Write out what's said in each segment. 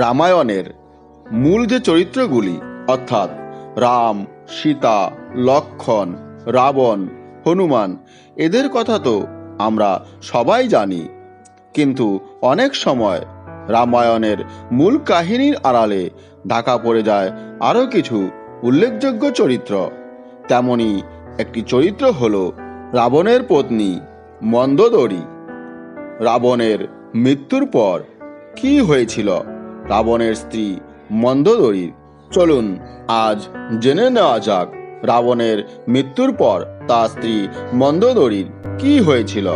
রামায়ণের মূল যে চরিত্রগুলি অর্থাৎ রাম, সীতা, লক্ষ্মণ, রাবণ, হনুমান, এদের কথা তো আমরা সবাই জানি। কিন্তু অনেক সময় রামায়ণের মূল কাহিনীর আড়ালে ঢাকা পড়ে যায় আরও কিছু উল্লেখযোগ্য চরিত্র। তেমনি একটি চরিত্র হল রাবণের পত্নী মন্দোদরী। রাবণের মৃত্যুর পর কি হয়েছিল রাবণের স্ত্রী মন্দোদরীর? চলুন আজ জেনে নেওয়া যাক রাবণের মৃত্যুর পর তার স্ত্রী মন্দোদরীর কি হয়েছিল।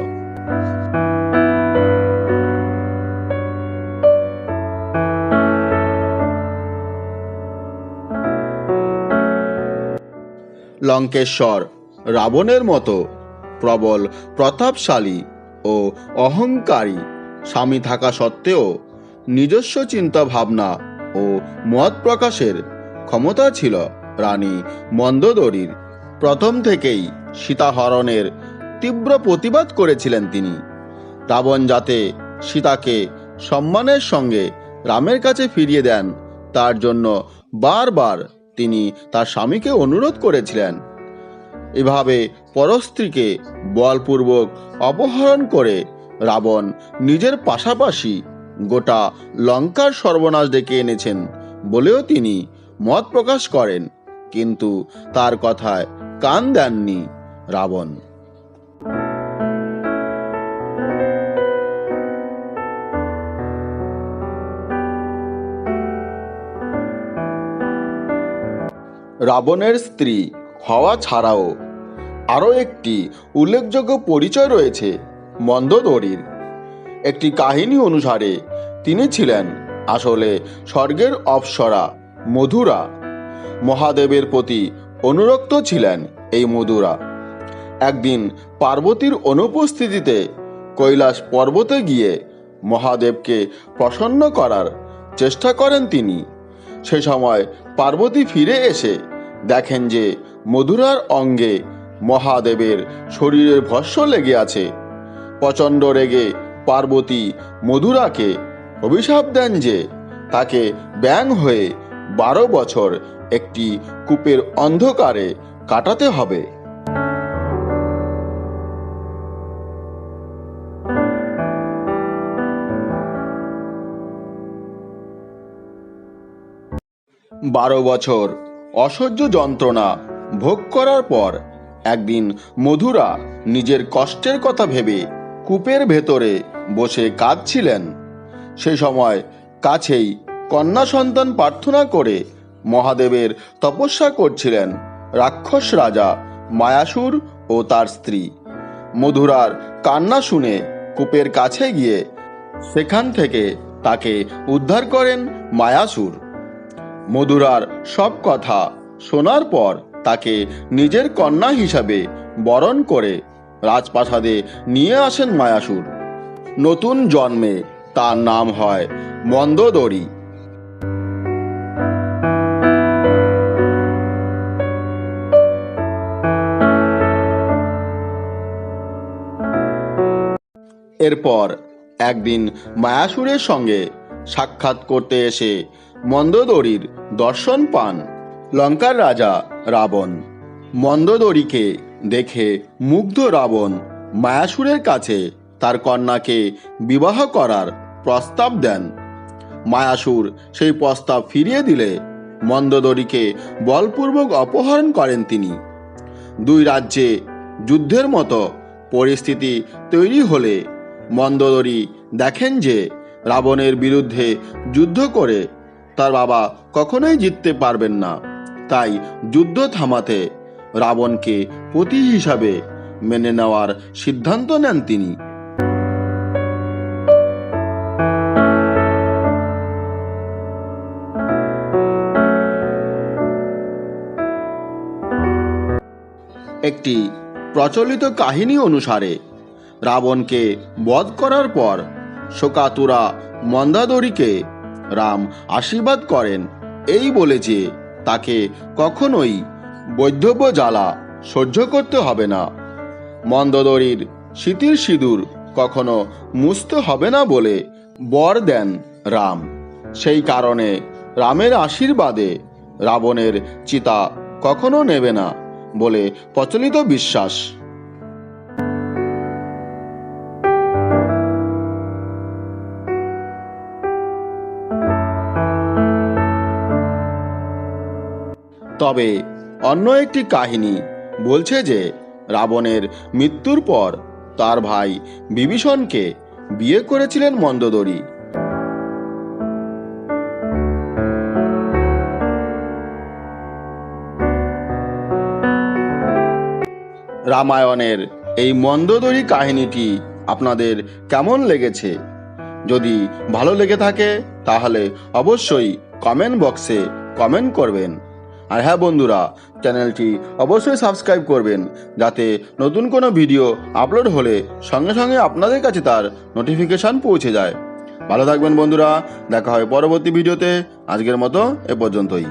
লঙ্কেশ্বর রাবণের মতো প্রবল প্রতাপশালী ও অহংকারী স্বামী থাকা সত্ত্বেও নিজস্ব চিন্তা ভাবনা ও মত প্রকাশের ক্ষমতা ছিল রানী মন্দোদরীর। প্রথম থেকেই সীতাহরণের তীব্র প্রতিবাদ করেছিলেন তিনি। রাবণ যাতে সীতাকে সম্মানের সঙ্গে রামের কাছে ফিরিয়ে দেন তার জন্য বারবার তিনি তার স্বামীকে অনুরোধ করেছিলেন। এভাবে পরস্ত্রীকে বলপূর্বক অপহরণ করে রাবণ নিজের পাশাপাশি গোটা লঙ্কার সর্বনাশ ডেকে এনেছেন বলেও তিনি মত প্রকাশ করেন, কিন্তু তার কথায় কান দেননি রাবণ। রাবণের স্ত্রী হওয়া ছাড়াও আরও একটি উল্লেখযোগ্য পরিচয় রয়েছে মন্দোদরীর। একটি কাহিনী অনুসারে তিনি ছিলেন আসলে স্বর্গের অপ্সরা মধুরা। মহাদেবের প্রতি অনুরক্ত ছিলেন এই মধুরা। একদিন পার্বতীর অনুপস্থিতিতে কৈলাস পর্বতে গিয়ে মহাদেবকে প্রসন্ন করার চেষ্টা করেন তিনি। সে সময় পার্বতী ফিরে এসে দেখেন যে মধুরার অঙ্গে মহাদেবের শরীরের ভস্য লেগে আছে। প্রচণ্ড রেগে পার্বতী মধুরাকে অভিশাপ দেন যে তাকে ব্যাঙ হয়ে 12 বছর একটি কূপের অন্ধকারে কাটাতে হবে। বারো বছর অসহ্য যন্ত্রণা ভোগ করার পর একদিন মধুরা নিজের কষ্টের কথা ভেবে কূপের ভেতরে বসে কাঁদছিলেন। সে সময় কাছেই কন্যা সন্তান প্রার্থনা করে মহাদেবের তপস্যা করছিলেন রাক্ষস রাজা মায়াসুর ও তার স্ত্রী। মধুরার কান্না শুনে কূপের কাছে গিয়ে সেখান থেকে তাকে উদ্ধার করেন মায়াসুর। মধুরার সব কথা শোনার পর তাকে নিজের কন্যা হিসাবে বরণ করে রাজপ্রাসাদে নিয়ে আসেন মায়াসুর। নতুন জন্মে তার নাম হয় মন্দোদরী। এরপর একদিন মায়াসুরের সঙ্গে সাক্ষাৎ করতে এসে মন্দোদরীর দর্শন পান লঙ্কার রাজা রাবণ। মন্দোদরীকে দেখে মুগ্ধ রাবণ মায়াসুরের কাছে তার কন্যাকে বিবাহ করার প্রস্তাব দেন। মায়াসুর সেই প্রস্তাব ফিরিয়ে দিলে মন্দোদরীকে বলপূর্বক অপহরণ করেন তিনি। দুই রাজ্যে যুদ্ধের মতো পরিস্থিতি তৈরি হলে মন্দোদরী দেখেন যে রাবণের বিরুদ্ধে যুদ্ধ করে তার বাবা কখনোই জিততে পারবেন না। তাই যুদ্ধ থামাতে রাবণকে পতি হিসাবে মেনে নেওয়ার সিদ্ধান্ত নেন তিনি। একটি প্রচলিত কাহিনী অনুসারে রাবণকে বধ করার পর শোকাতুরা মন্দোদরীকে রাম আশীর্বাদ করেন এই বলে যে তাকে কখনোই বৈধব্য জ্বালা সহ্য করতে হবে না। মন্দোদরীর স্মৃতির সিঁদুর কখনো মুছতে হবে না বলে বর দেন রাম। সেই কারণে রামের আশীর্বাদে রাবণের চিতা কখনো নেবে না বলে প্রচলিত বিশ্বাস। তবে অন্য একটি কাহিনী বলছে যে রাবণের মৃত্যুর পর তার ভাই বিভীষণকে বিয়ে করেছিলেন মন্দোদরী। রামায়ণের এই মন্দোদরী কাহিনীটি আপনাদের কেমন লেগেছে? যদি ভালো লেগে থাকে তাহলে অবশ্যই কমেন্ট বক্সে কমেন্ট করবেন। আর হ্যাঁ বন্ধুরা, চ্যানেলটি অবশ্যই সাবস্ক্রাইব করবেন যাতে নতুন কোনো ভিডিও আপলোড হলে সঙ্গে সঙ্গে আপনাদের কাছে তার নোটিফিকেশান পৌঁছে যায়। ভালো থাকবেন বন্ধুরা, দেখা হয় পরবর্তী ভিডিওতে। আজকের মতো এ পর্যন্তই।